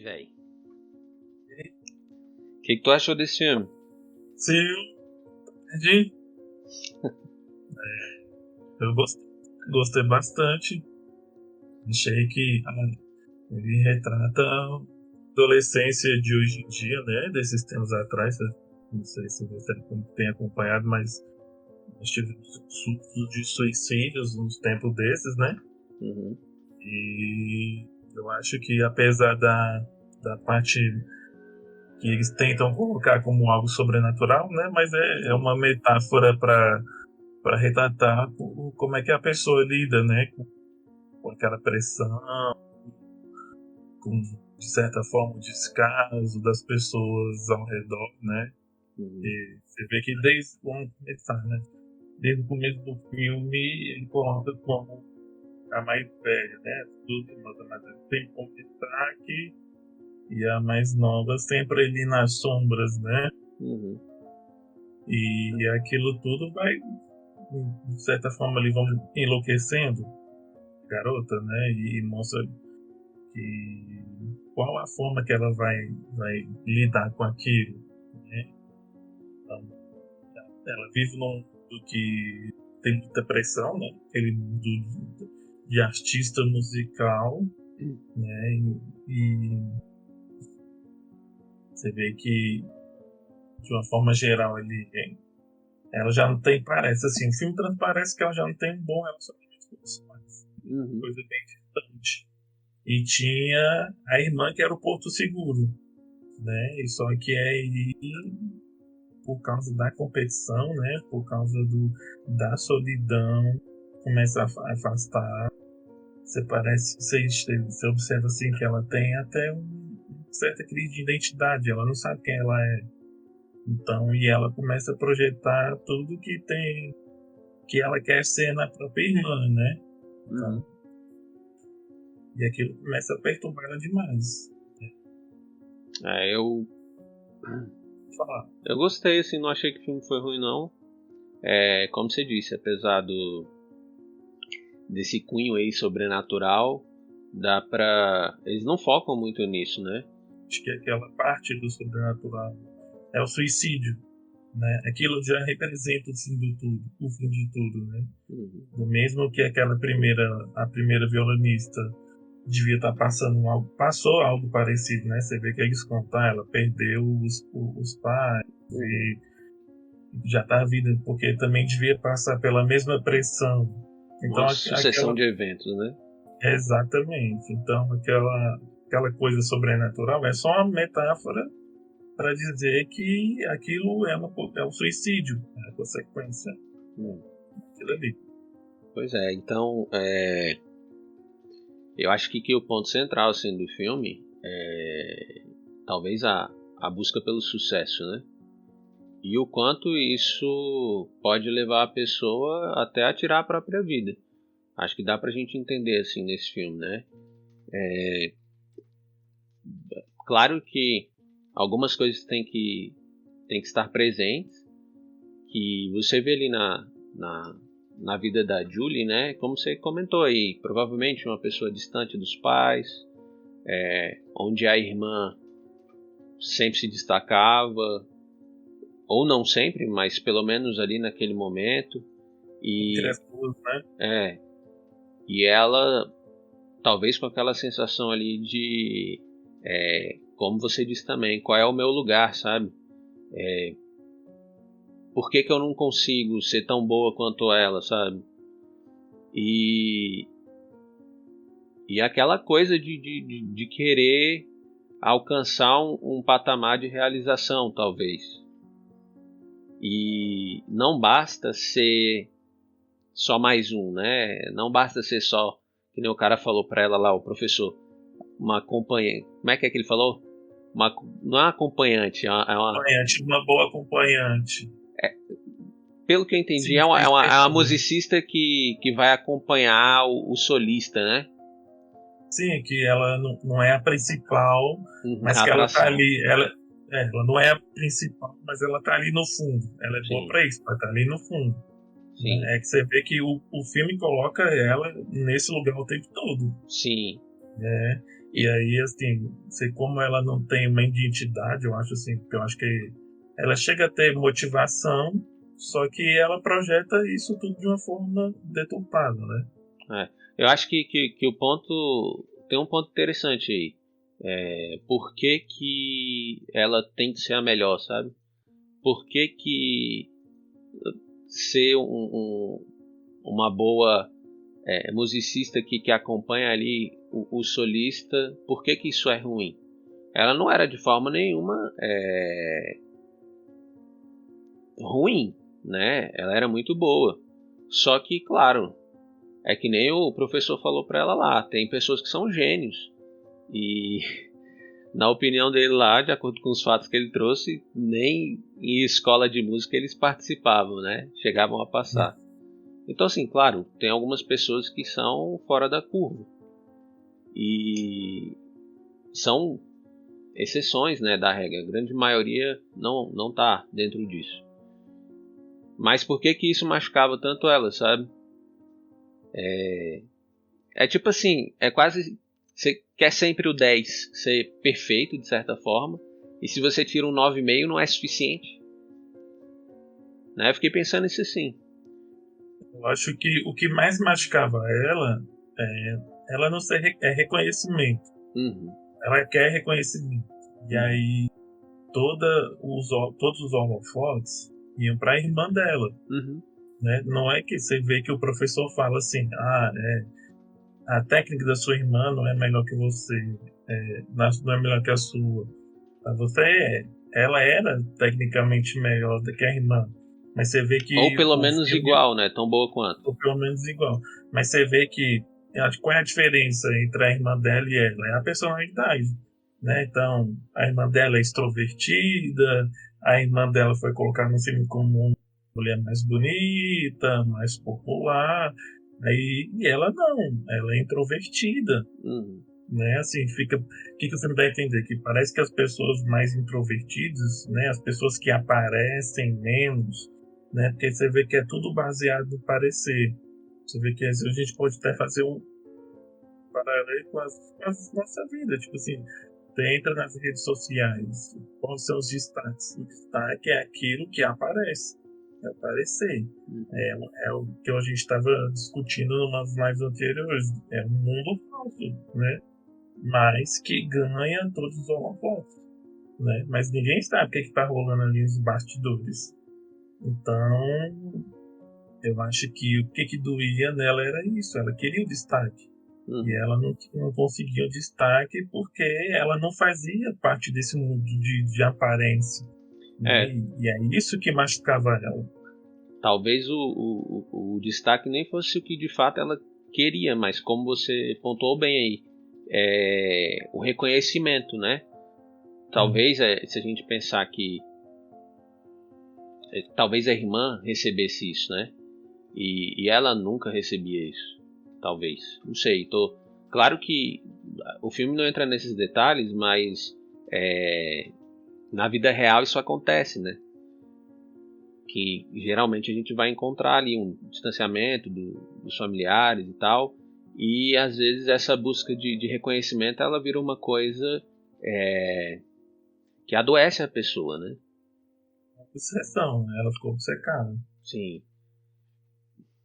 velho? O que tu achou desse filme? Sim, entendi. Eu gostei bastante. Achei que ele retrata a adolescência de hoje em dia, né? Desses tempos atrás. Não sei se você tem acompanhado, mas nós tivemos surtos de suicídios nos tempos desses, né? Uhum. E eu acho que apesar da parte que eles tentam colocar como algo sobrenatural, né? Mas é uma metáfora para retratar como é que a pessoa lida, né? Com aquela pressão, com, de certa forma, o descaso das pessoas ao redor, né? Uhum. E você vê que desde quando começar, né? Desde o começo do filme, ele coloca como a mais velha, né? Tudo, mas a mais velha tem como destaque e a mais nova sempre ali nas sombras, né? Uhum. E aquilo tudo vai, de certa forma, ali vão enlouquecendo a garota, né? E mostra que qual a forma que ela vai lidar com aquilo, né? Então, ela vive num mundo que tem muita pressão, né? Aquele mundo de artista musical, né? E você vê que, de uma forma geral, ela já não tem, parece assim, o filme transparece que ela já não tem um bom relacionamento com os pais. Uhum. Coisa bem distante. E tinha a irmã que era o Porto Seguro, né? E só que aí, por causa da competição, né? Por causa da solidão, começa a afastar. Você observa assim que ela tem até uma certa crise de identidade, ela não sabe quem ela é. Então, e ela começa a projetar tudo que ela quer ser na própria irmã, né? Uhum. Então, e aquilo começa a perturbar ela demais. Eu Falar. gostei, assim, não achei que o filme foi ruim, não. Como você disse, apesar desse cunho aí sobrenatural, eles não focam muito nisso, né? Acho que aquela parte do sobrenatural é o suicídio, né? Aquilo já representa o fim do tudo, o fim de tudo, né? Uhum. Do mesmo que a primeira violonista devia estar passou algo parecido, né? Você vê que eles contam, ela perdeu os pais Uhum. e já está a vida, porque também devia passar pela mesma pressão. Então, Uma sucessão de eventos, né? exatamente. Então, aquela coisa sobrenatural é só uma metáfora para dizer que aquilo é um suicídio, é a consequência daquilo ali. Pois é, então eu acho que o ponto central assim, do filme é talvez a busca pelo sucesso, né? E o quanto isso pode levar a pessoa até a tirar a própria vida. Acho que dá pra gente entender assim nesse filme, né? Claro que algumas coisas têm que estar presentes, que você vê ali na vida da Julie, né? Como você comentou aí, provavelmente uma pessoa distante dos pais, onde a irmã sempre se destacava, ou não sempre, mas pelo menos ali naquele momento. Entre E, as duas, né? e ela, talvez com aquela sensação ali de, como você disse também, qual é o meu lugar, sabe? Por que eu não consigo ser tão boa quanto ela, sabe? E, e aquela coisa de querer alcançar um patamar de realização, talvez. E não basta ser só mais um, né? Não basta ser só, que nem o cara falou pra ela lá, o professor, uma acompanhante. Como é que ele falou? Não é uma acompanhante, Acompanhante, uma boa acompanhante. pelo que eu entendi, Sim, fez é uma perceber. musicista que vai acompanhar o solista, né? Sim, que ela não é a principal, mas A que ela tá atração. ali. Ela não é a principal, mas ela tá ali no fundo. Ela é boa Sim, para isso, ela tá ali no fundo. sim, Né? É que você vê que o filme coloca ela nesse lugar o tempo todo. sim. né? E aí, assim, como ela não tem uma identidade, eu acho assim, porque eu acho que ela chega a ter motivação, só que ela projeta isso tudo de uma forma deturpada, né? É. Eu acho que o ponto. Tem um ponto interessante aí. Por que, que ela tem que ser a melhor, sabe? Por que ser uma boa musicista que acompanha ali o solista, por que isso é ruim? Ela não era de forma nenhuma ruim, né? Ela era muito boa. Só que, claro, é que nem o professor falou pra ela lá, tem pessoas que são gênios. E na opinião dele lá, de acordo com os fatos que ele trouxe, nem em escola de música eles participavam, né? Chegavam a passar. Então, assim, claro, tem algumas pessoas que são fora da curva. E são exceções, né, da regra. A grande maioria não tá dentro disso. Mas por que isso machucava tanto ela, sabe? É tipo assim, é quase... Você quer sempre o 10 ser perfeito, de certa forma. E se você tira um 9,5 não é suficiente. Né? Eu fiquei pensando nisso assim. Eu acho que o que mais machucava ela ela não ser reconhecimento. Uhum. Ela quer reconhecimento. E aí todos os holofotes iam para a irmã dela. Uhum. Né? Não é que você vê que o professor fala assim, a técnica da sua irmã não é melhor que você, não é melhor que a sua. Ela era tecnicamente melhor do que a irmã, mas você vê Ou que pelo o menos filme, igual, né? Tão boa quanto. ou pelo menos igual, mas você vê que qual é a diferença entre a irmã dela e ela? É a personalidade, né? Então, a irmã dela é extrovertida, a irmã dela foi colocada no filme como uma mulher mais bonita, mais popular, e ela não, ela é introvertida, Uhum. né? Assim, que o filme dá a entender? Que parece que as pessoas mais introvertidas, né? As pessoas que aparecem menos, né? Porque você vê que é tudo baseado no parecer. Você vê que às vezes a gente pode até fazer um paralelo com a nossa vida. Tipo assim, você entra nas redes sociais, quais são os destaques? O destaque é aquilo que aparece, é aparecer. Uhum. É o que a gente estava discutindo em umas lives anteriores. É um mundo falso, né? Mas que ganha todos os holofotes, né? Mas ninguém sabe o que está rolando ali nos bastidores. Então, eu acho que o que doía nela era isso, ela queria o destaque. E Uhum. ela não conseguia o destaque porque ela não fazia parte desse mundo de aparência. Né? É, E é isso que machucava ela. talvez o destaque nem fosse o que de fato ela queria, mas como você pontuou bem aí, o reconhecimento, né? Sim, Talvez, se a gente pensar que talvez a irmã recebesse isso, né? E ela nunca recebia isso. Talvez. Não sei. Claro que o filme não entra nesses detalhes, mas na vida real isso acontece, né? Que geralmente a gente vai encontrar ali um distanciamento dos familiares e tal. E às vezes essa busca de reconhecimento ela vira uma coisa que adoece a pessoa, né? obsessão, né? Ela ficou obcecada. Sim.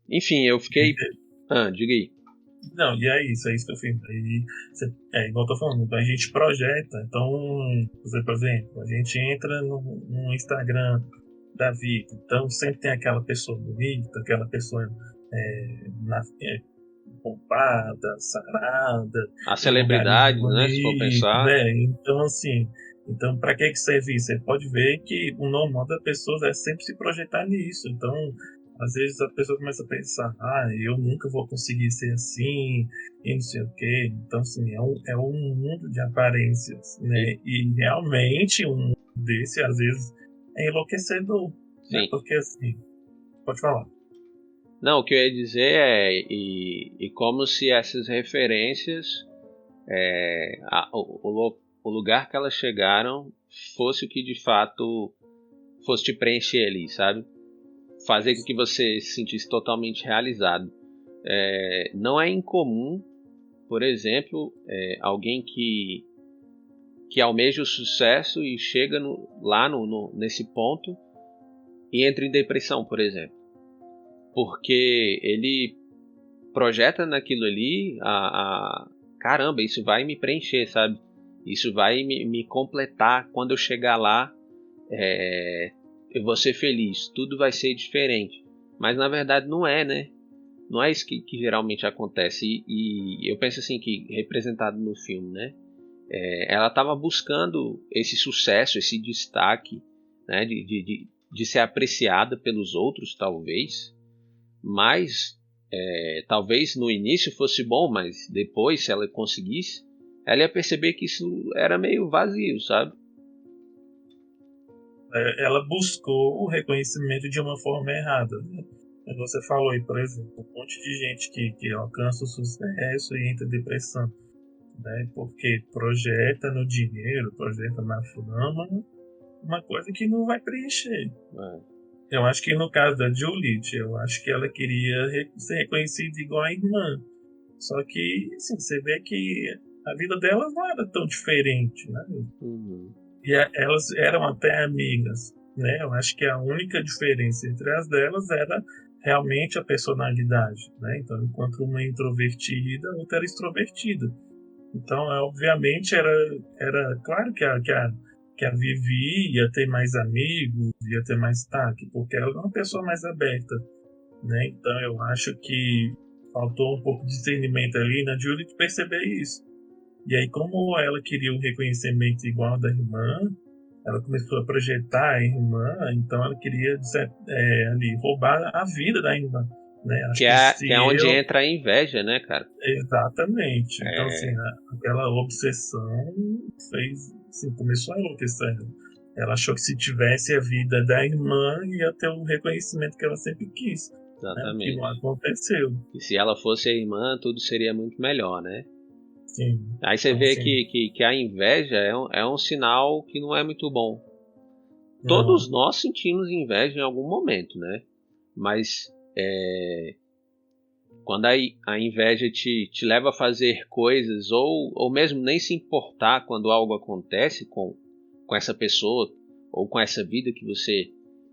Enfim, eu fiquei. Ah, diga aí. Não, e é isso que eu fiz. Aí, igual eu tô falando, a gente projeta. Então, por exemplo, a gente entra no Instagram da vida. Então, sempre tem aquela pessoa bonita, aquela pessoa pompada, sarada, As em lugares celebridades, né? Se for bonitos, pensar. né? Então, assim, então, para que serve isso? Você pode ver que o normal da pessoa é sempre se projetar nisso. Então, às vezes a pessoa começa a pensar, eu nunca vou conseguir ser assim, e não sei o quê. Então, assim, é um mundo de aparências, E, né? E realmente um mundo desse, às vezes, é enlouquecedor, né? sim. Porque, assim, pode falar. Não, o que eu ia dizer e como se essas referências, o lugar que elas chegaram, fosse o que de fato fosse te preencher ali, sabe? Fazer com que você se sentisse totalmente realizado. Não é incomum por exemplo, alguém que almeja o sucesso e chega nesse ponto e entra em depressão, por exemplo. Porque ele projeta naquilo ali caramba, isso vai me preencher, sabe? Isso vai me completar. Quando eu chegar lá, eu vou ser feliz, tudo vai ser diferente. Mas na verdade não é, né? Não é isso que geralmente acontece. E eu penso assim, que representado no filme, né? Ela estava buscando esse sucesso, esse destaque, né? De ser apreciada pelos outros, talvez. Mas talvez no início fosse bom, mas depois, se ela conseguisse, ela ia perceber que isso era meio vazio, sabe? Ela buscou o reconhecimento de uma forma errada, né? Você falou aí, por exemplo, um monte de gente que alcança o sucesso e entra em depressão, né? Porque projeta no dinheiro, projeta na fama, uma coisa que não vai preencher. Eu acho que no caso da Juliet, eu acho que ela queria ser reconhecida igual a irmã. Só que, assim, você vê que a vida delas não era tão diferente, né? Uhum. E elas eram até amigas, né? Eu acho que a única diferença entre as delas era realmente a personalidade, né? Então, enquanto uma é introvertida, a outra era extrovertida. Então, obviamente, era claro que a Vivi ia ter mais amigos, ia ter mais taque, porque ela é uma pessoa mais aberta, né? Então, eu acho que faltou um pouco de discernimento ali na Julie de perceber isso. E aí, como ela queria um reconhecimento igual ao da irmã, ela começou a projetar a irmã, então ela queria ali, roubar a vida da irmã, né? Acho que se Que é onde entra a inveja, né, cara? Exatamente. Então, assim, aquela obsessão assim, começou a enlouquecer ela. Ela achou que se tivesse a vida da irmã, ia ter o reconhecimento que ela sempre quis. Né? Que Exatamente. não aconteceu. E se ela fosse a irmã, tudo seria muito melhor, né? Sim. Aí você Então, vê assim, que a inveja é um sinal que não é muito bom. não. Todos nós sentimos inveja em algum momento, né? Mas quando a inveja te leva a fazer coisas, ou mesmo nem se importar quando algo acontece com essa pessoa, ou com essa vida que você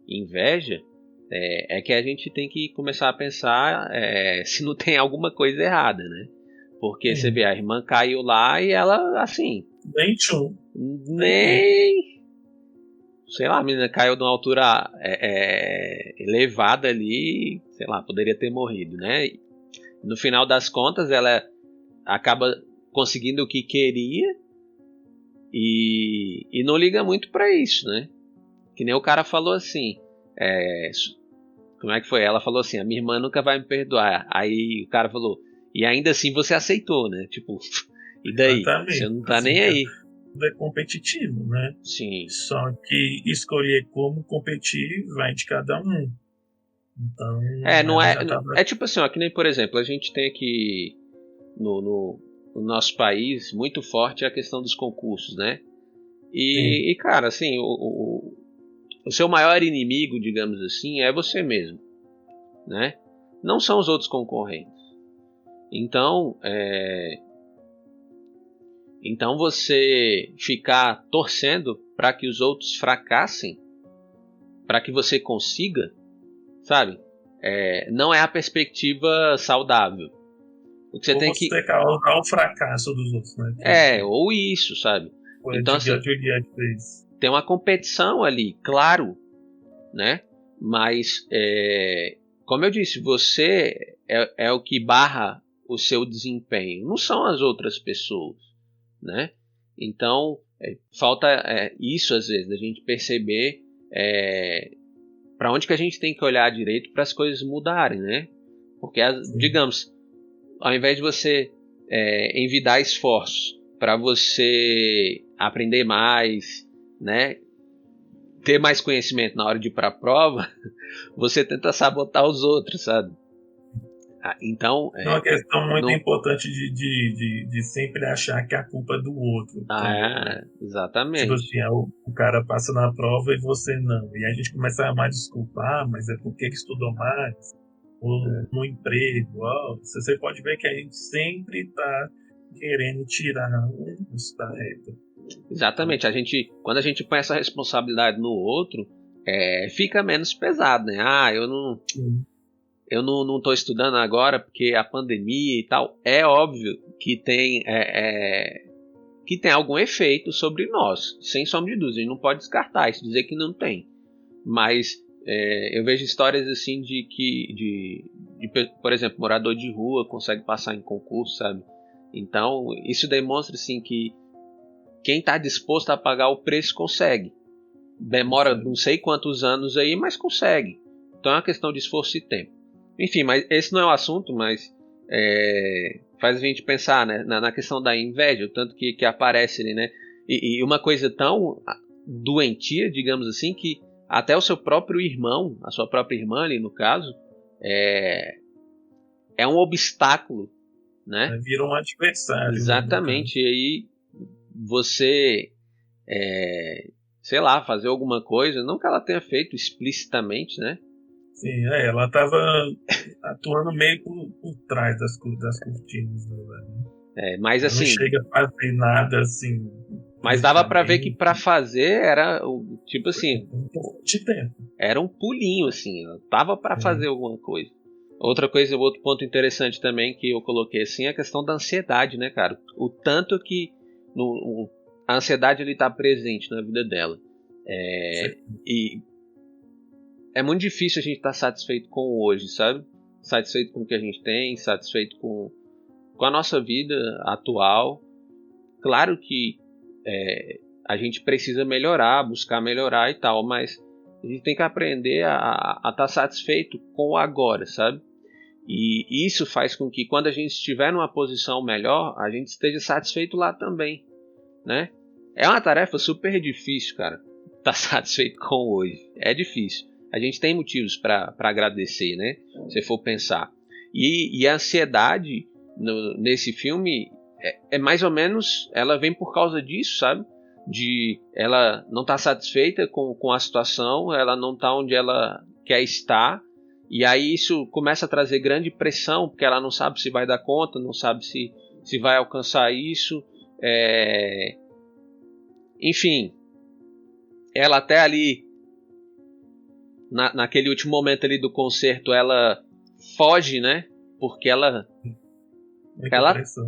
inveja, é que a gente tem que começar a pensar se não tem alguma coisa errada, né? Porque você vê, a irmã caiu lá e ela, assim, Nem tchum. nem... Sei lá, a menina caiu de uma altura elevada ali, sei lá, poderia ter morrido, né? No final das contas, ela acaba conseguindo o que queria e não liga muito pra isso, né? Que nem o cara falou assim, como é que foi? Ela falou assim, a minha irmã nunca vai me perdoar. Aí o cara falou, e ainda assim você aceitou, né? Tipo, e daí? Exatamente. Você não tá Assim, nem aí. tudo é competitivo, né? Sim. Só que escolher como competir vai de cada um. Então, Não ela é. já tava. É tipo assim, ó, que nem, por exemplo, a gente tem aqui no nosso país muito forte a questão dos concursos, né? E cara, assim, o seu maior inimigo, digamos assim, é você mesmo, né? Não são os outros concorrentes. Então você ficar torcendo para que os outros fracassem, para que você consiga, sabe? Não é a perspectiva saudável. O que você Ou tem você que... causar o fracasso dos outros, né? ou isso, sabe? Foi Então, a assim, Juliette fez. tem uma competição ali, claro, né? Mas, como eu disse, você é o que barra o seu desempenho, não são as outras pessoas, né? Então, falta isso às vezes, da gente perceber para onde que a gente tem que olhar direito para as coisas mudarem, né? Porque, digamos, ao invés de você envidar esforços para você aprender mais, né? Ter mais conhecimento na hora de ir para a prova, você tenta sabotar os outros, sabe? Então, É uma questão muito não... importante de sempre achar que a culpa é do outro também, né? Tipo Exatamente. assim, o cara passa na prova e você não. E a gente começa a armar desculpa, mas é porque ele estudou mais, ou no emprego. Você pode ver que a gente sempre está querendo tirar uns da reta. Exatamente. Quando a gente põe essa responsabilidade no outro, fica menos pesado, né? Eu não estou estudando agora porque a pandemia e tal. É óbvio que tem algum efeito sobre nós, sem sombra de dúvida. A gente não pode descartar isso, dizer que não tem. Mas eu vejo histórias assim por exemplo, morador de rua consegue passar em concurso, sabe? Então, isso demonstra assim que quem está disposto a pagar o preço consegue. Demora não sei quantos anos aí, mas consegue. Então é uma questão de esforço e tempo. Enfim, mas esse não é o assunto, mas faz a gente pensar, né, na questão da inveja, o tanto que aparece ali, né? E uma coisa tão doentia, digamos assim, que até o seu próprio irmão, a sua própria irmã ali no caso, é um obstáculo, né? Vira um adversário. Exatamente. E aí você, sei lá, fazer alguma coisa, não que ela tenha feito explicitamente, né? Sim, ela estava atuando meio por trás das cortinas, né? Mas ela assim, não chega a fazer nada assim. Mas dava pra ver que pra fazer era tipo assim, de tempo. Era um pulinho assim, dava pra fazer alguma coisa. Outro ponto interessante também que eu coloquei assim é a questão da ansiedade, né, cara? O tanto que a ansiedade ele tá presente na vida dela. E é muito difícil a gente estar satisfeito com o hoje, sabe? Satisfeito com o que a gente tem, satisfeito com a nossa vida atual. Claro que a gente precisa melhorar, buscar melhorar e tal, mas a gente tem que aprender a estar satisfeito com o agora, sabe? E isso faz com que quando a gente estiver numa posição melhor, a gente esteja satisfeito lá também, né? É uma tarefa super difícil, cara, estar satisfeito com o hoje. É difícil. A gente tem motivos para agradecer, né? Se for pensar. E a ansiedade nesse filme é mais ou menos, ela vem por causa disso, sabe? De ela não estar satisfeita com a situação, ela não está onde ela quer estar, e aí isso começa a trazer grande pressão, porque ela não sabe se vai dar conta, não sabe se vai alcançar isso. Enfim, ela até ali naquele último momento ali do concerto, ela foge, né? Porque ela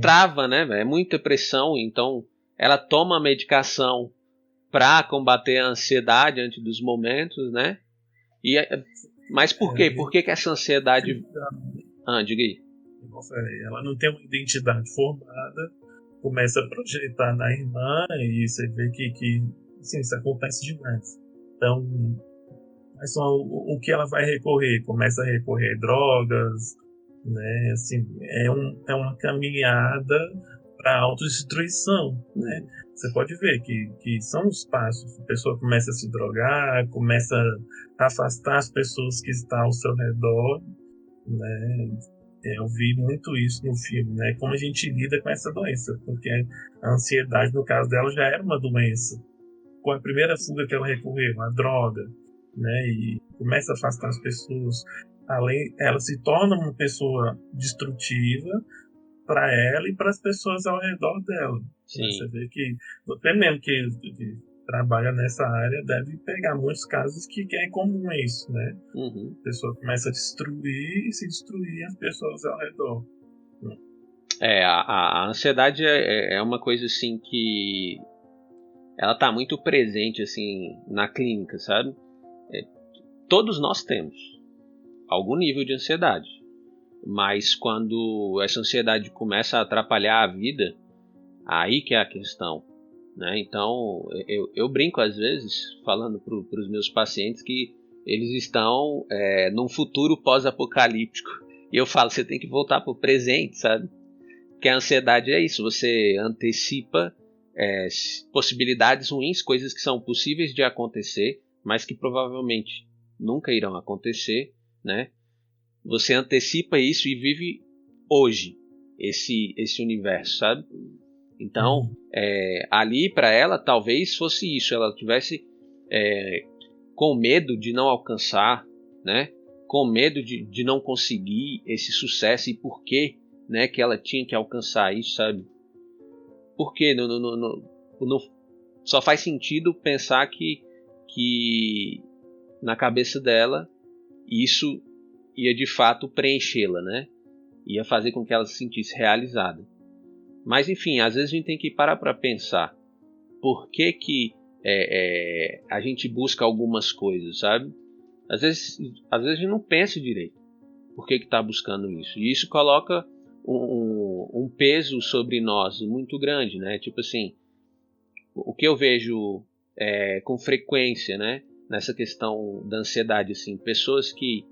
trava, né? É muita pressão, então ela toma a medicação para combater a ansiedade antes dos momentos, né? Mas por quê? Por que essa ansiedade... diga aí. Ela não tem uma identidade formada, começa a projetar na irmã e você vê que assim, isso acontece demais. Então, o que ela vai recorrer? Começa a recorrer a drogas, né? Assim, é uma caminhada para a autodestruição, né? Você pode ver que são os passos. A pessoa começa a se drogar, começa a afastar as pessoas que estão ao seu redor, né? Eu vi muito isso no filme, né? Como a gente lida com essa doença, porque a ansiedade, no caso dela, já era uma doença. Com a primeira fuga que ela recorreu, a droga, né? E começa a afastar as pessoas. Ela se torna uma pessoa destrutiva para ela e para as pessoas ao redor dela. Sim. Você vê que você mesmo que trabalha nessa área deve pegar muitos casos que é comum isso, né? Uhum. A pessoa começa a destruir e se destruir as pessoas ao redor. A ansiedade é uma coisa assim que ela tá muito presente assim na clínica, sabe? Todos nós temos algum nível de ansiedade, mas quando essa ansiedade começa a atrapalhar a vida, aí que é a questão, né? Então eu brinco às vezes falando para os meus pacientes que eles estão num futuro pós-apocalíptico, e eu falo, você tem que voltar para o presente, sabe? Porque a ansiedade é isso, você antecipa possibilidades ruins, coisas que são possíveis de acontecer, mas que provavelmente nunca irão acontecer, né? Você antecipa isso e vive hoje esse universo, sabe? Então, ali para ela talvez fosse isso, ela tivesse com medo de não alcançar, né? Com medo de não conseguir esse sucesso, e por que, né, que ela tinha que alcançar isso, sabe? por quê? Não, só faz sentido pensar que na cabeça dela isso ia de fato preenchê-la, né? Ia fazer com que ela se sentisse realizada. Mas enfim, às vezes a gente tem que parar para pensar por que a gente busca algumas coisas, sabe? Às vezes a gente não pensa direito por que está buscando isso. E isso coloca um peso sobre nós muito grande, né? Tipo assim, o que eu vejo com frequência, né? Nessa questão da ansiedade, assim, pessoas que,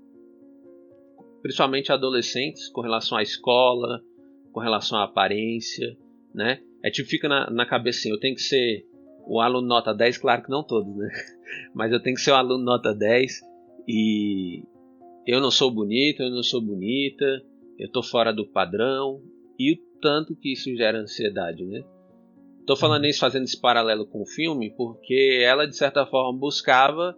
principalmente adolescentes, com relação à escola, com relação à aparência, né? Tipo, fica na cabeça assim, eu tenho que ser o aluno nota 10, claro que não todos, né? Mas eu tenho que ser um aluno nota 10 e eu não sou bonito, eu não sou bonita, eu tô fora do padrão, e o tanto que isso gera ansiedade, né? Tô falando isso, fazendo esse paralelo com o filme, porque ela, de certa forma, buscava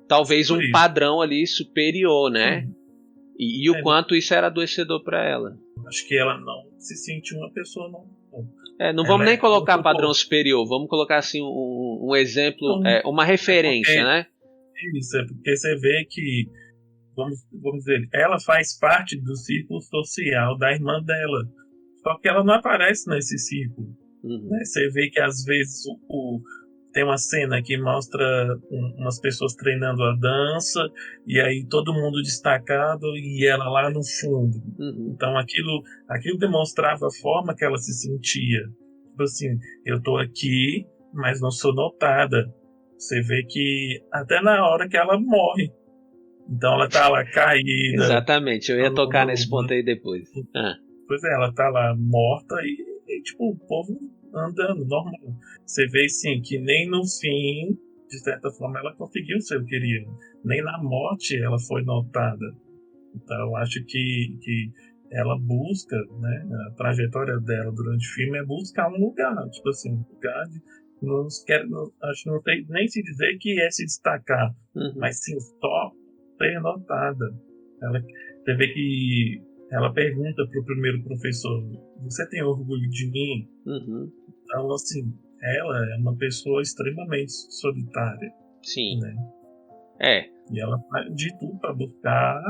talvez um padrão ali superior, né? E o quanto isso era adoecedor para ela. Acho que ela não se sentiu uma pessoa normal. Não vamos nem colocar padrão superior, vamos colocar assim um exemplo, uma referência, né? Isso, é porque você vê que, vamos dizer, ela faz parte do círculo social da irmã dela. Só que ela não aparece nesse círculo. Né? Você vê que às vezes tem uma cena que mostra umas pessoas treinando a dança e aí todo mundo destacado e ela lá no fundo. Então aquilo demonstrava a forma que ela se sentia. Tipo assim, eu tô aqui, mas não sou notada. Você vê que até na hora que ela morre. Então ela tá lá caída. Exatamente, eu ia tocar nesse ponto aí depois. Pois é, ela tá lá morta e tipo, o povo andando normal. Você vê sim que nem no fim, de certa forma, ela conseguiu o seu querido. Nem na morte ela foi notada. Então eu acho que ela busca, né, a trajetória dela durante o filme é buscar um lugar, tipo assim, um lugar de acho que não tem nem se dizer que é se destacar, mas sim só ser notada. Você vê que ela pergunta pro primeiro professor: você tem orgulho de mim? Então, assim, ela é uma pessoa extremamente solitária. Sim. Né? E ela faz de tudo para buscar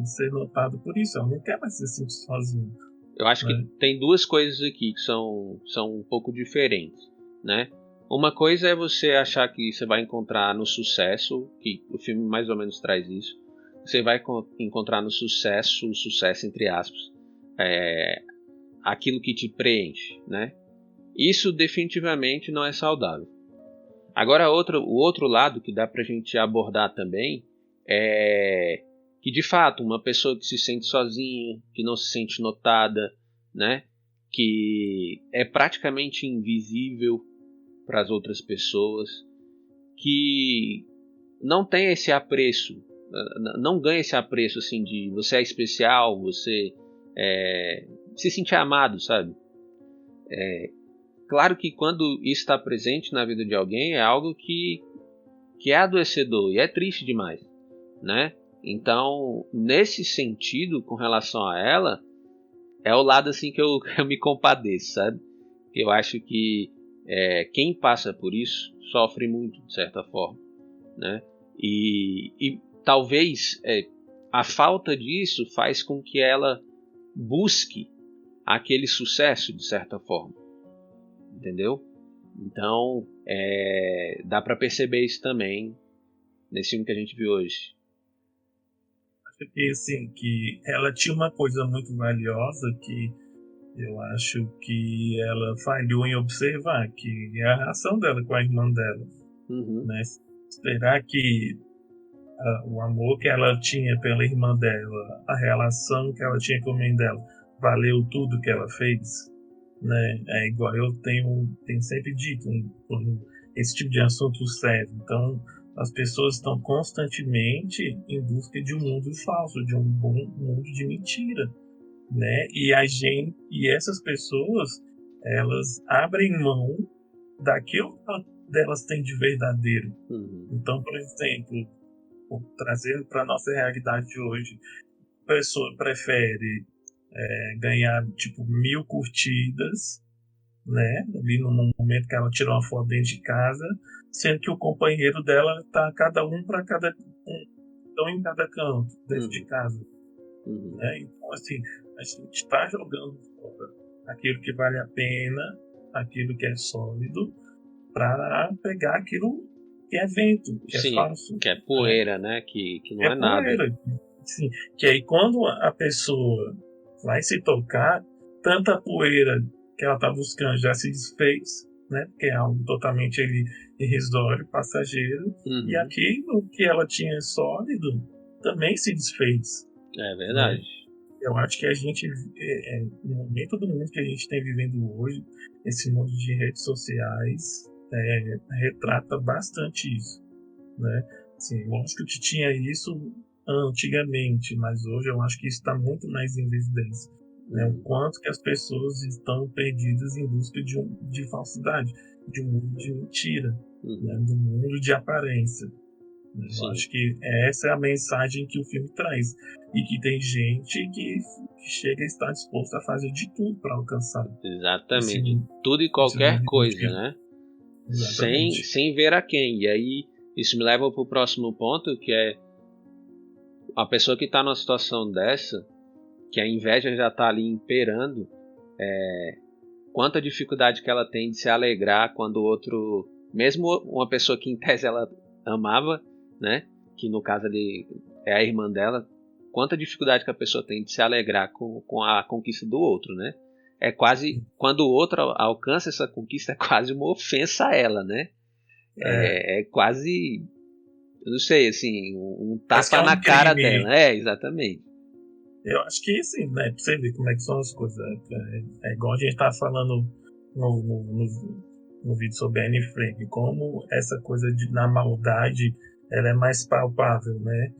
ser notada por isso. Ela não quer mais se sentir sozinha. Eu acho que tem duas coisas aqui que são um pouco diferentes, né? Uma coisa é você achar que você vai encontrar no sucesso, que o filme mais ou menos traz isso. Você vai encontrar no sucesso, o sucesso entre aspas, aquilo que te preenche, né? Isso definitivamente não é saudável. Agora o outro lado que dá pra gente abordar também é que de fato uma pessoa que se sente sozinha, que não se sente notada, né? Que é praticamente invisível para as outras pessoas, que não tem esse apreço, não ganha esse apreço assim de você é especial, você se sentir amado, sabe? Claro que quando isso está presente na vida de alguém é algo que é adoecedor e é triste demais, né? Então, nesse sentido, com relação a ela, é o lado assim que eu me compadeço, sabe? Eu acho que quem passa por isso sofre muito, de certa forma, né? E talvez a falta disso faz com que ela busque aquele sucesso, de certa forma, entendeu? Então, dá pra perceber isso também nesse filme que a gente viu hoje. Acho que, assim, que ela tinha uma coisa muito valiosa que eu acho que ela falhou em observar, que é a relação dela com a irmã dela. Né? Será que o amor que ela tinha pela irmã dela, a relação que ela tinha com a mãe dela, valeu tudo que ela fez? Né? É igual eu tenho sempre dito, quando esse tipo de assunto serve. Então, as pessoas estão constantemente em busca de um mundo falso, de um mundo de mentira, né? E essas pessoas, elas abrem mão daquilo que elas têm de verdadeiro. Então, por exemplo, trazendo para nossa realidade de hoje, a pessoa prefere ganhar tipo 1000 curtidas né? Ali no momento que ela tirou uma foto dentro de casa, sendo que o companheiro dela tá cada um para cada um em cada canto dentro de casa, né? Então assim, a gente está jogando fora aquilo que vale a pena, aquilo que é sólido, para pegar aquilo que é vento, que é Sim, falso, que é né? poeira, né? Que não É é nada. poeira. Sim, que aí quando a pessoa vai se tocar, tanta poeira que ela está buscando já se desfez, né? Porque é algo totalmente irrisório, passageiro, e Uhum. aquilo que ela tinha sólido também se desfez, É né? verdade. Eu acho que a gente, no momento do mundo que a gente tem vivendo hoje, esse mundo de redes sociais retrata bastante isso, né? Sim, lógico que tinha isso antigamente, mas hoje eu acho que isso está muito mais em evidência, né? O Uhum. quanto que as pessoas estão perdidas em busca de falsidade, de um mundo de mentira, né? Uhum. De um mundo de aparência. Né? Eu Sim, acho que essa é a mensagem que o filme traz e que tem gente que chega a estar disposto a fazer de tudo para alcançar esse, exatamente. Tudo e esse qualquer coisa, objetivo. né? Exatamente. Sem ver a quem. E aí, isso me leva para o próximo ponto, que é a pessoa que está numa situação dessa, que a inveja já está ali imperando, quanta dificuldade que ela tem de se alegrar quando o outro, mesmo uma pessoa que em tese ela amava, né, que no caso ali é a irmã dela, quanta dificuldade que a pessoa tem de se alegrar com a conquista do outro, né? É quase, quando o outro alcança essa conquista, é quase uma ofensa a ela, né? É, É quase, eu não sei, assim, um parece que tapa é na um cara dela. crime. É, exatamente. Eu acho que sim, né? Pra você ver como é que são as coisas. É igual a gente tava falando no vídeo sobre a Anne Frank, como essa coisa na maldade ela é mais palpável, né?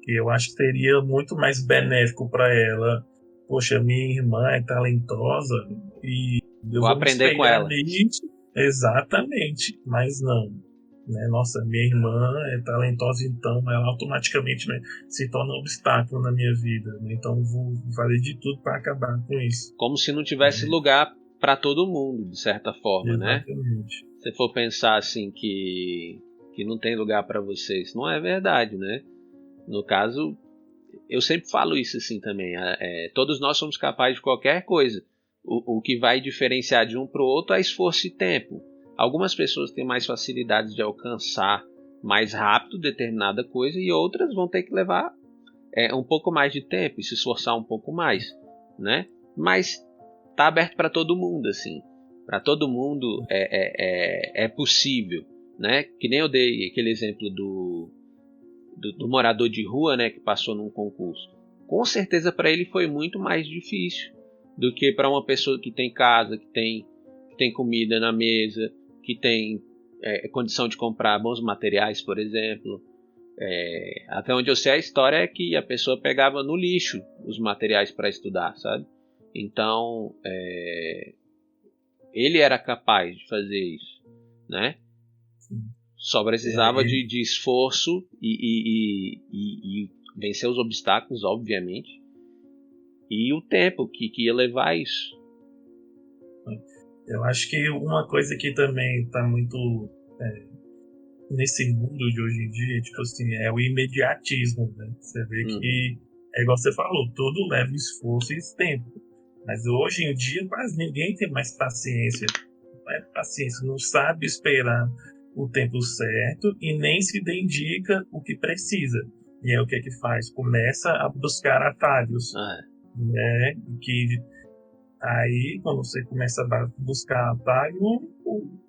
Que eu acho que seria muito mais benéfico para ela. Poxa, minha irmã é talentosa e eu Vou vou me aprender com espelhar ela. nisso. Exatamente, mas não. Né? Nossa, minha irmã é talentosa, então ela automaticamente, né, se torna um obstáculo na minha vida. Né? Então eu vou fazer de tudo para acabar com isso. Como se não tivesse Né? lugar para todo mundo, de certa forma, né? Exatamente. Se for pensar assim que não tem lugar para vocês, não é verdade, né? No caso, eu sempre falo isso assim também. Todos nós somos capazes de qualquer coisa. O que vai diferenciar de um para o outro é esforço e tempo. Algumas pessoas têm mais facilidade de alcançar mais rápido determinada coisa e outras vão ter que levar um pouco mais de tempo e se esforçar um pouco mais, né? Mas tá aberto para todo mundo, assim. Para todo mundo é possível, né? Que nem eu dei aquele exemplo do morador de rua, né? Que passou num concurso. Com certeza para ele foi muito mais difícil do que para uma pessoa que tem casa, que tem comida na mesa, que tem condição de comprar bons materiais, por exemplo. Até onde eu sei a história é que a pessoa pegava no lixo os materiais para estudar, sabe? Então, ele era capaz de fazer isso, né? Sim. Só precisava de esforço e vencer os obstáculos, obviamente, e o tempo que ia levar isso. Eu acho que uma coisa que também está muito nesse mundo de hoje em dia, tipo assim, é o imediatismo, né? Você vê Uhum. que, é igual você falou, tudo leva esforço e tempo. Mas hoje em dia quase ninguém tem mais paciência. Não é paciência, não sabe esperar o tempo certo e nem se dedica o que precisa. E é o que é que faz? Começa a buscar atalhos, Ah, né? Que aí, quando você começa a buscar atalho, o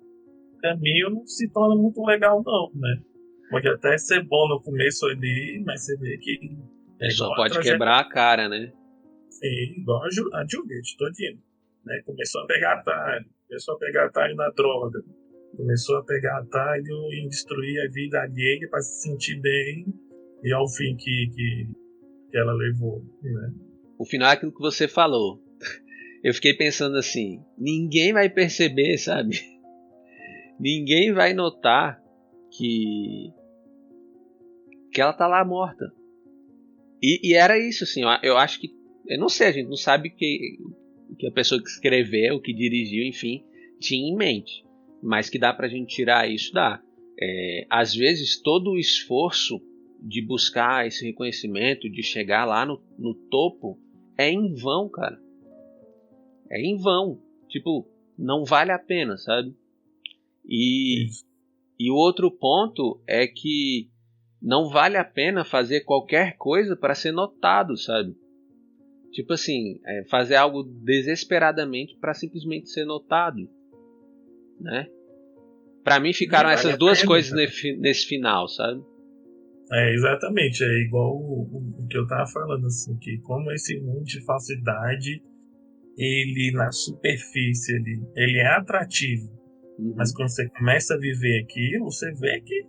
caminho não se torna muito legal não, né? Pode até ser bom no começo ali, mas você vê que a é pessoa igual a pode trajetória, quebrar a cara, né? igual a Juliette todinha, né? Começou a pegar atalho, começou a pegar atalho na droga, começou a pegar atalho em destruir a vida alheia para se sentir bem e ao fim que ela levou, né? O final é aquilo que você falou. Eu fiquei pensando assim, ninguém vai perceber, sabe? Ninguém vai notar que, que ela tá lá morta. E era isso, assim, eu acho que. Eu não sei, a gente não sabe que a pessoa que escreveu, que dirigiu, enfim, tinha em mente. Mas que dá pra gente tirar isso, dá. Às vezes todo o esforço de buscar esse reconhecimento, de chegar lá no topo, é em vão, cara. É em vão. Tipo, não vale a pena, sabe? Isso. E o outro ponto é que não vale a pena fazer qualquer coisa para ser notado, sabe? Tipo assim, fazer algo desesperadamente para simplesmente ser notado, né? Para mim ficaram Não vale essas a duas pena. coisas nesse final, sabe? Exatamente, é igual o que eu tava falando, assim, que como esse mundo de falsidade, ele na superfície, ele é atrativo, mas Uhum. quando você começa a viver aquilo, você vê que,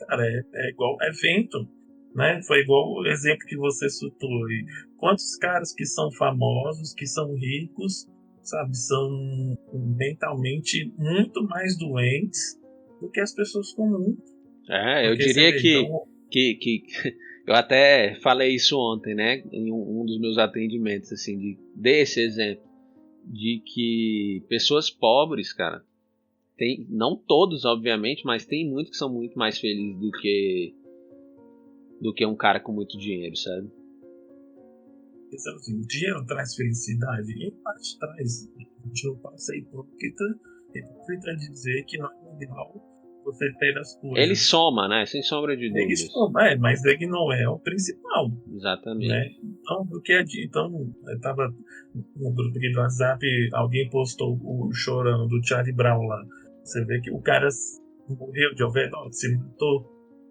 cara, é igual evento, né? Foi igual o exemplo que você citou aí. Quantos caras que são famosos, que são ricos, sabe, são mentalmente muito mais doentes do que as pessoas comuns. Eu Porque você diria vê, então, que eu até falei isso ontem, né? Em um dos meus atendimentos, assim, desse exemplo de que pessoas pobres, cara, tem, não todos, obviamente, mas tem muitos que são muito mais felizes do que um cara com muito dinheiro, sabe? pensando assim, o dinheiro traz felicidade? Em parte traz. A gente não pode ser hipócrita de dizer que não é legal você ter as Ele coisas. soma, né? Sem sombra de É dúvidas. isso, mas é que não é o principal, né? Exatamente. Então, eu tava no grupo aqui do WhatsApp, alguém postou o chorão do Charlie Brown lá. Você vê que o cara morreu de overdose, se matou,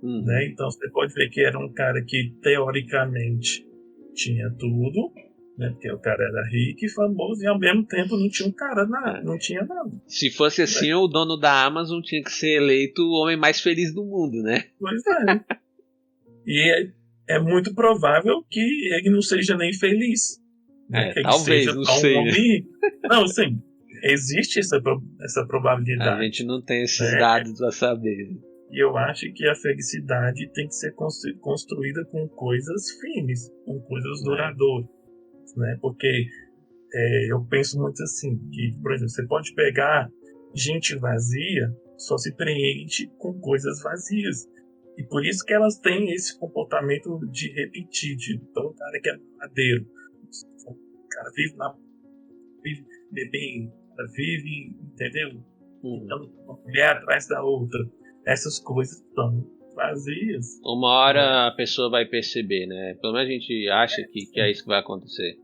né? Uhum. Então você pode ver que era um cara que teoricamente tinha tudo, né? Porque o cara era rico e famoso e ao mesmo tempo não tinha um cara nada, É. não tinha nada, Se fosse né? assim, o dono da Amazon tinha que ser eleito o homem mais feliz do mundo, né? Pois é. E é muito provável que ele não seja nem feliz, né? Que ele Talvez, seja não só um sei, né? homem rico. Não, sim, existe essa A gente probabilidade, não tem esses né? dados pra saber. E eu acho que a felicidade tem que ser construída com coisas firmes, com coisas É, duradouras, né? Porque eu penso muito assim, que, por exemplo, você pode pegar gente vazia, só se preenche com coisas vazias. E por isso que elas têm esse comportamento de repetir. Então, o cara que é madeiro, o cara vive bebendo, o cara vive, entendeu? uhum. Então, uma mulher atrás da outra. Essas coisas estão vazias, Uma né? hora a pessoa vai perceber, né? Pelo menos a gente acha que é isso que vai acontecer.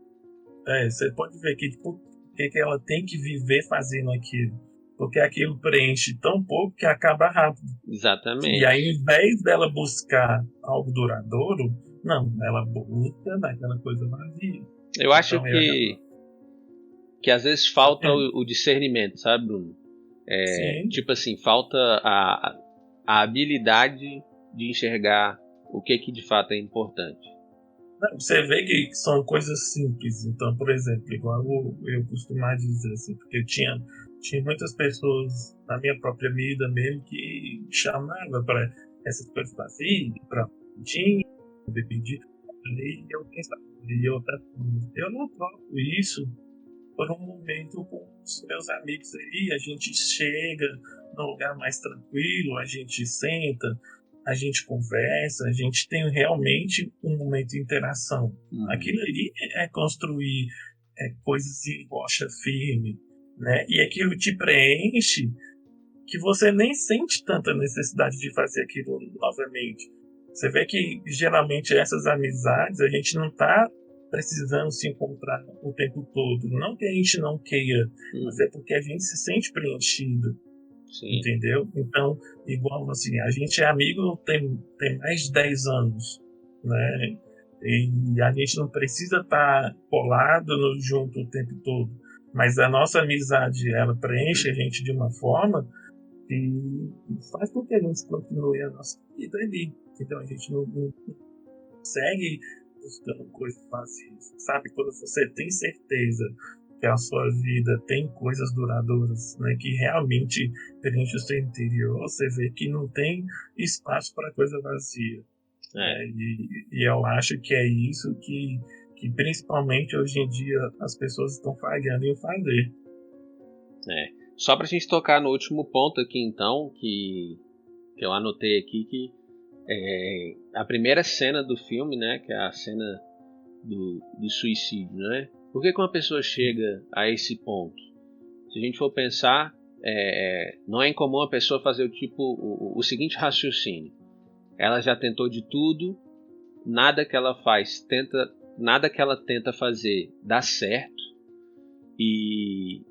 Você pode ver que por que ela tem que viver fazendo aquilo. Porque aquilo preenche tão pouco que acaba rápido. E aí, ao Exatamente. invés dela buscar algo duradouro, não, ela busca naquela coisa vazia. Eu acho Então, que às vezes falta o discernimento, sabe, Bruno? sim, Tipo assim, falta a habilidade de enxergar o que de fato é importante. não, você vê que são coisas simples. Então, por exemplo, igual eu costumava dizer assim, porque tinha muitas pessoas na minha própria vida mesmo que me chamavam para essas coisas vazias, para pedir, e eu pensava, eu não troco isso por um momento com os meus amigos aí, a gente chega num lugar mais tranquilo, a gente senta, a gente conversa, a gente tem realmente um momento de interação. Uhum. Aquilo ali é construir coisas em rocha firme, né? E aquilo te preenche que você nem sente tanta necessidade de fazer aquilo novamente. Você vê que geralmente essas amizades a gente não está precisando se encontrar o tempo todo. Não que a gente não queira, mas Uhum. é porque a gente se sente preenchido, Sim. entendeu? Então, igual assim, a gente é amigo tem mais de 10 anos, né? E a gente não precisa estar colado junto o tempo todo. Mas a nossa amizade, ela preenche a gente de uma forma e faz com que a gente continue a nossa vida ali. Então a gente não segue buscando coisas vazias, sabe? Quando você tem certeza que a sua vida tem coisas duradouras, né, que realmente preenche o seu interior, você vê que não tem espaço para coisa vazia. É. Né? E eu acho que é isso que que principalmente hoje em dia as pessoas estão falhando em fazer. Só pra gente tocar no último ponto aqui então, que eu anotei aqui, que a primeira cena do filme, né, que é a cena do suicídio, né? Por que uma pessoa chega a esse ponto? Se a gente for pensar, não é incomum a pessoa fazer o seguinte raciocínio: ela já tentou de tudo, nada que ela tenta fazer dá certo, e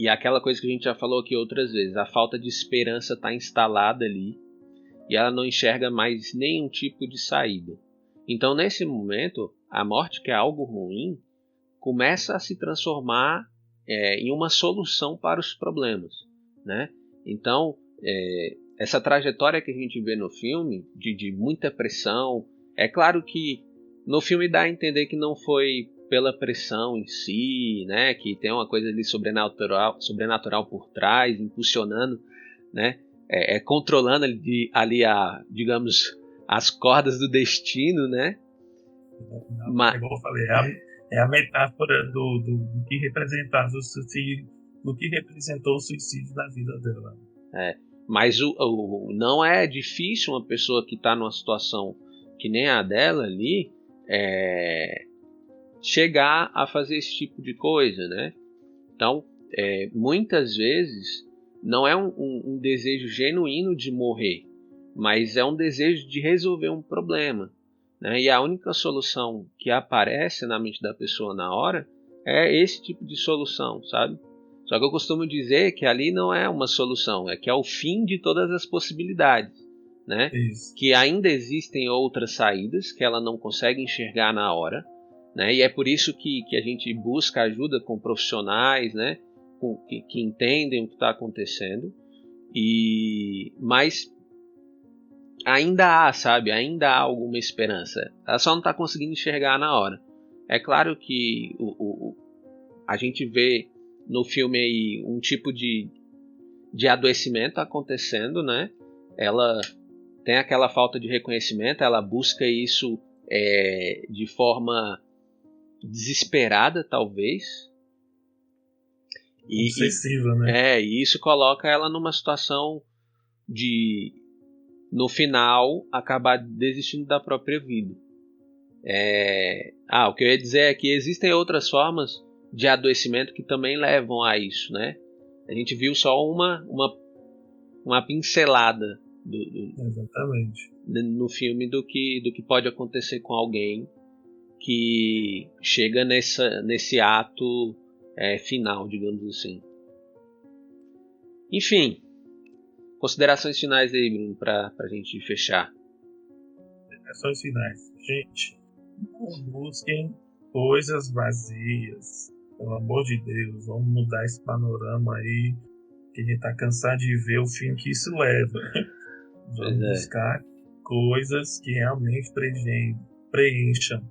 aquela coisa que a gente já falou aqui outras vezes, a falta de esperança está instalada ali e ela não enxerga mais nenhum tipo de saída. Então, nesse momento, a morte, que é algo ruim, começa a se transformar em uma solução para os problemas, né? Então, essa trajetória que a gente vê no filme, de muita pressão, é claro que no filme dá a entender que não foi pela pressão em si, né? Que tem uma coisa ali sobrenatural por trás, impulsionando, né? Controlando ali digamos, as cordas do destino, né? Igual eu falei, é a metáfora do que representava o suicídio, do que representou o suicídio na vida dela. Mas não é difícil uma pessoa que está numa situação que nem a dela ali chegar a fazer esse tipo de coisa, né? Então, muitas vezes não é um desejo genuíno de morrer, mas é um desejo de resolver um problema, né? E a única solução que aparece na mente da pessoa na hora é esse tipo de solução, sabe? Só que eu costumo dizer que ali não é uma solução, é que é o fim de todas as possibilidades, né? Isso. Que ainda existem outras saídas que ela não consegue enxergar na hora, né? E é por isso que a gente busca ajuda com profissionais, né? Que entendem o que está acontecendo. Mas ainda há, sabe? Ainda há alguma esperança. Ela só não está conseguindo enxergar na hora. É claro que a gente vê no filme aí um tipo de adoecimento acontecendo, né? Ela tem aquela falta de reconhecimento, ela busca isso de forma desesperada, talvez. Obsessiva, né? E isso coloca ela numa situação de, no final, acabar desistindo da própria vida. O que eu ia dizer é que existem outras formas de adoecimento que também levam a isso, né? A gente viu só uma pincelada Exatamente. no filme do que pode acontecer com alguém que chega nesse ato final, digamos assim. Enfim, considerações finais aí, Bruno, pra gente fechar. Considerações finais. Gente, não busquem coisas vazias. Pelo amor de Deus, vamos mudar esse panorama aí, que a gente tá cansado de ver o fim que isso leva. Vamos buscar coisas que realmente preencham,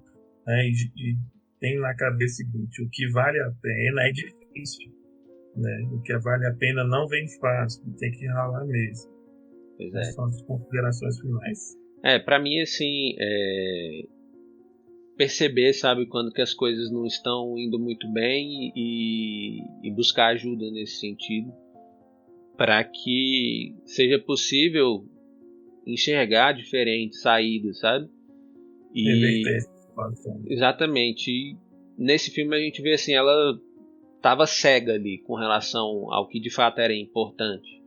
né? E tem na cabeça o seguinte: o que vale a pena é difícil, né? O que vale a pena não vem fácil, tem que ralar mesmo. Essas são as considerações finais. Pra mim, assim, perceber, sabe, quando que as coisas não estão indo muito bem e buscar ajuda nesse sentido, para que seja possível enxergar diferentes saídas, sabe? Exatamente. E nesse filme a gente vê assim, ela estava cega ali com relação ao que de fato era importante,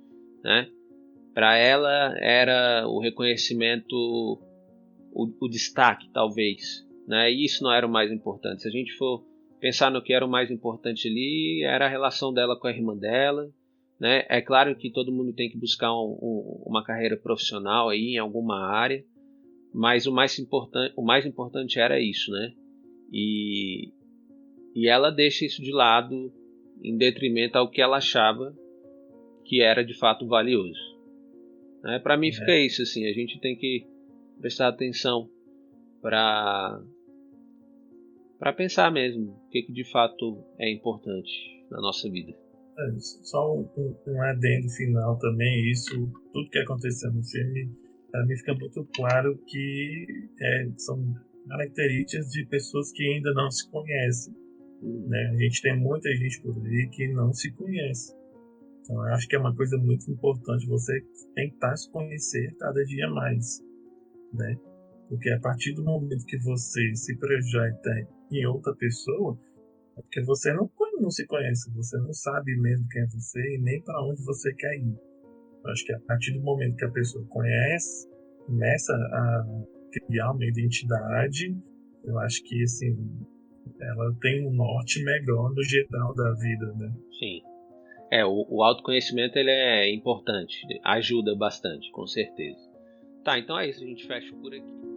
né? Para ela era o reconhecimento, o destaque, talvez, né? E isso não era o mais importante. Se a gente for pensar no que era o mais importante ali, era a relação dela com a irmã dela, né? É claro que todo mundo tem que buscar uma carreira profissional aí em alguma área, mas o mais importante era isso, né? E ela deixa isso de lado em detrimento ao que ela achava que era de fato valioso. Para mim fica isso, assim, a gente tem que prestar atenção para pensar mesmo o que de fato é importante na nossa vida. Só um adendo final também, isso, tudo que aconteceu no filme, para mim fica muito claro que são características de pessoas que ainda não se conhecem, Hum. né? A gente tem muita gente por aí que não se conhece. Então, eu acho que é uma coisa muito importante você tentar se conhecer cada dia mais, né? Porque a partir do momento que você se projeta em outra pessoa, é porque você não se conhece, você não sabe mesmo quem é você e nem para onde você quer ir. Eu acho que a partir do momento que a pessoa conhece, começa a criar uma identidade, eu acho que assim, ela tem um norte melhor no geral da vida, né? Sim. O autoconhecimento ele é importante, ajuda bastante, com certeza. Tá, então é isso, a gente fecha por aqui.